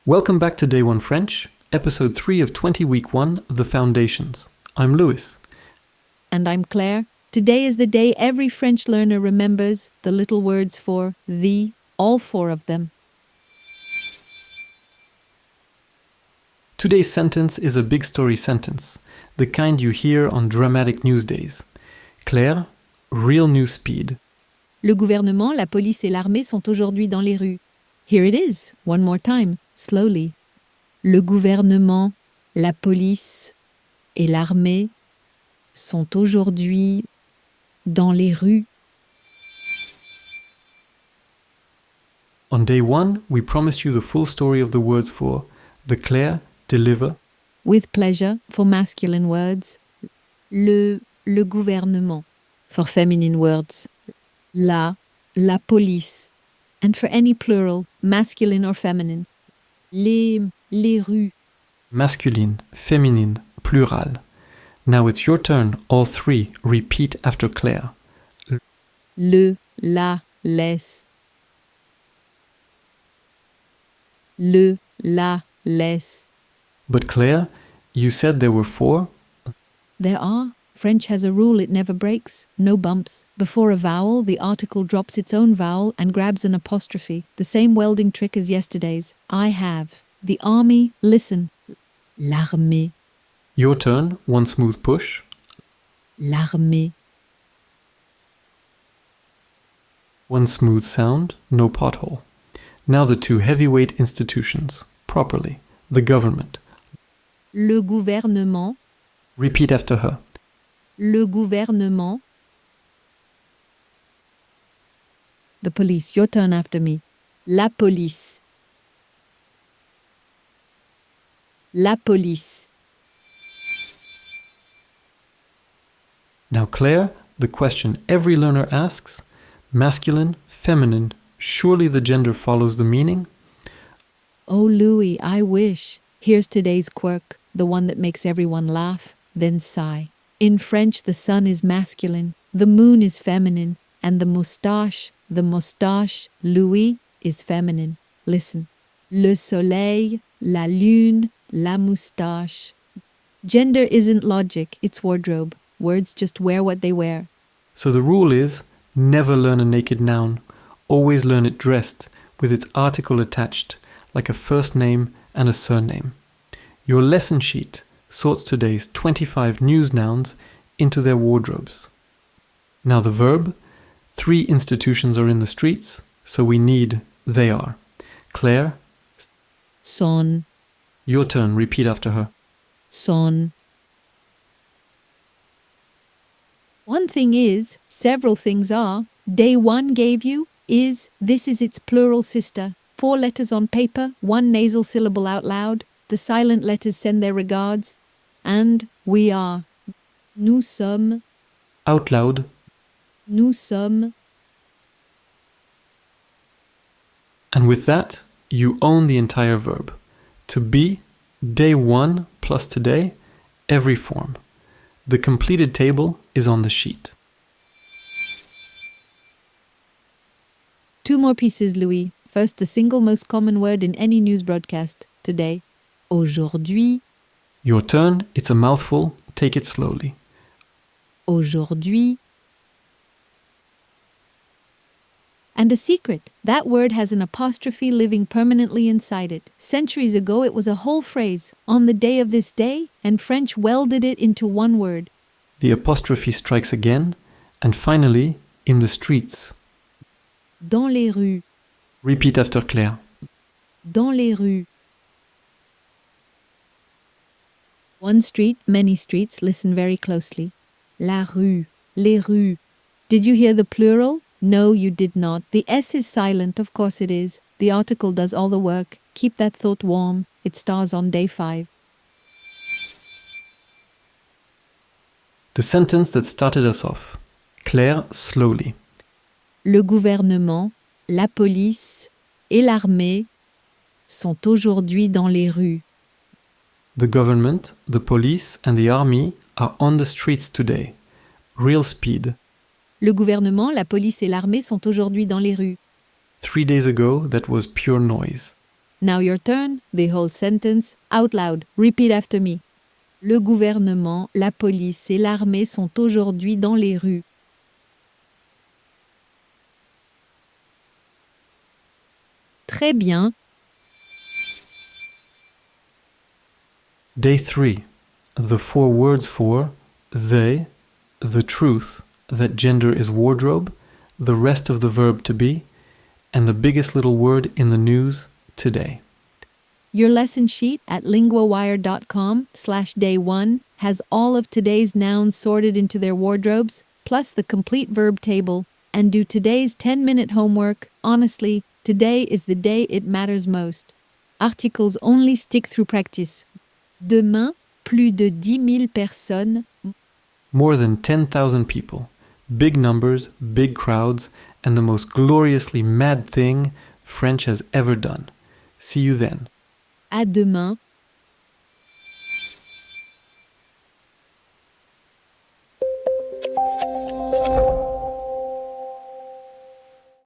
Welcome back to Day 1 French, Episode 3 of 20 Week 1, The Foundations. I'm Louis. And I'm Claire. Today is the day every French learner remembers the little words for the, all four of them. Today's sentence is a big story sentence, the kind you hear on dramatic news days. Claire, real news speed. Le gouvernement, la police et l'armée sont aujourd'hui dans les rues. Here it is, one more time, slowly. Le gouvernement, la police et l'armée sont aujourd'hui dans les rues. On day 1, we promised you the full story of the words for the Claire, deliver, With pleasure for masculine words. Le gouvernement for feminine words. La police. And for any plural, masculine or feminine. Les rues. masculine, féminine, plural. Now it's your turn, all three. Repeat after Claire. Le, la, les. Le, la, les. But Claire, you said there were 4? There are. French has a rule it never breaks. No bumps. Before a vowel, the article drops its own vowel and grabs an apostrophe. The same welding trick as yesterday's. I have. The army, listen. L'armée. Your turn, one smooth push. L'armée. One smooth sound, no pothole. Now the 2 heavyweight institutions, properly. The government. Le gouvernement. Repeat after her. Le gouvernement. The police. Your turn after me. La police. La police. Now Claire, the question every learner asks, masculine, feminine, surely the gender follows the meaning? Oh, Louis, I wish. Here's today's quirk, the one that makes everyone laugh, then sigh. In French, the sun is masculine, the moon is feminine, and the moustache, Louis, is feminine. Listen. Le soleil, la lune, la moustache. Gender isn't logic, it's wardrobe. Words just wear what they wear. So the rule is, never learn a naked noun. Always learn it dressed, with its article attached, like a first name and a surname. Your lesson sheet sorts today's 25 news nouns into their wardrobes. Now the verb, 3 institutions are in the streets, so we need they are. Claire, Sont. your turn, repeat after her. Sont. One thing is, several things are. Day 1 gave you is, this is its plural sister. 4 letters on paper, 1 nasal syllable out loud. The silent letters send their regards. And we are. Nous sommes. Out loud, Nous sommes. and with that, you own the entire verb. To be, day 1 plus today, every form. The completed table is on the sheet. 2 more pieces, Louis. First, the single most common word in any news broadcast today. Aujourd'hui. Your turn, it's a mouthful, take it slowly. Aujourd'hui. And a secret, that word has an apostrophe living permanently inside it. Centuries ago, it was a whole phrase, on the day of this day, and French welded it into one word. The apostrophe strikes again, and finally, in the streets. Dans les rues. Repeat after Claire. Dans les rues. One street, many streets, listen very closely. La rue, les rues. Did you hear the plural? No, you did not. The S is silent, of course it is. The article does all the work. Keep that thought warm. It stars on day 5. The sentence that started us off. Claire, slowly. Le gouvernement, la police et l'armée sont aujourd'hui dans les rues. The government, the police, and the army are on the streets today. Real speed. Le gouvernement, la police et l'armée sont aujourd'hui dans les rues. 3 days ago, that was pure noise. Now your turn, the whole sentence, out loud. Repeat after me. Le gouvernement, la police et l'armée sont aujourd'hui dans les rues. Très bien. Day 3. The 4 words for they, the truth, that gender is wardrobe, the rest of the verb to be, and the biggest little word in the news today. Your lesson sheet at linguawire.com/day1 has all of today's nouns sorted into their wardrobes, plus the complete verb table. And do today's 10-minute homework. Honestly, today is the day it matters most. Articles only stick through practice. Demain, plus de 10 000 personnes. More than 10,000 people, big numbers, big crowds, and the most gloriously mad thing French has ever done. See you then. À demain.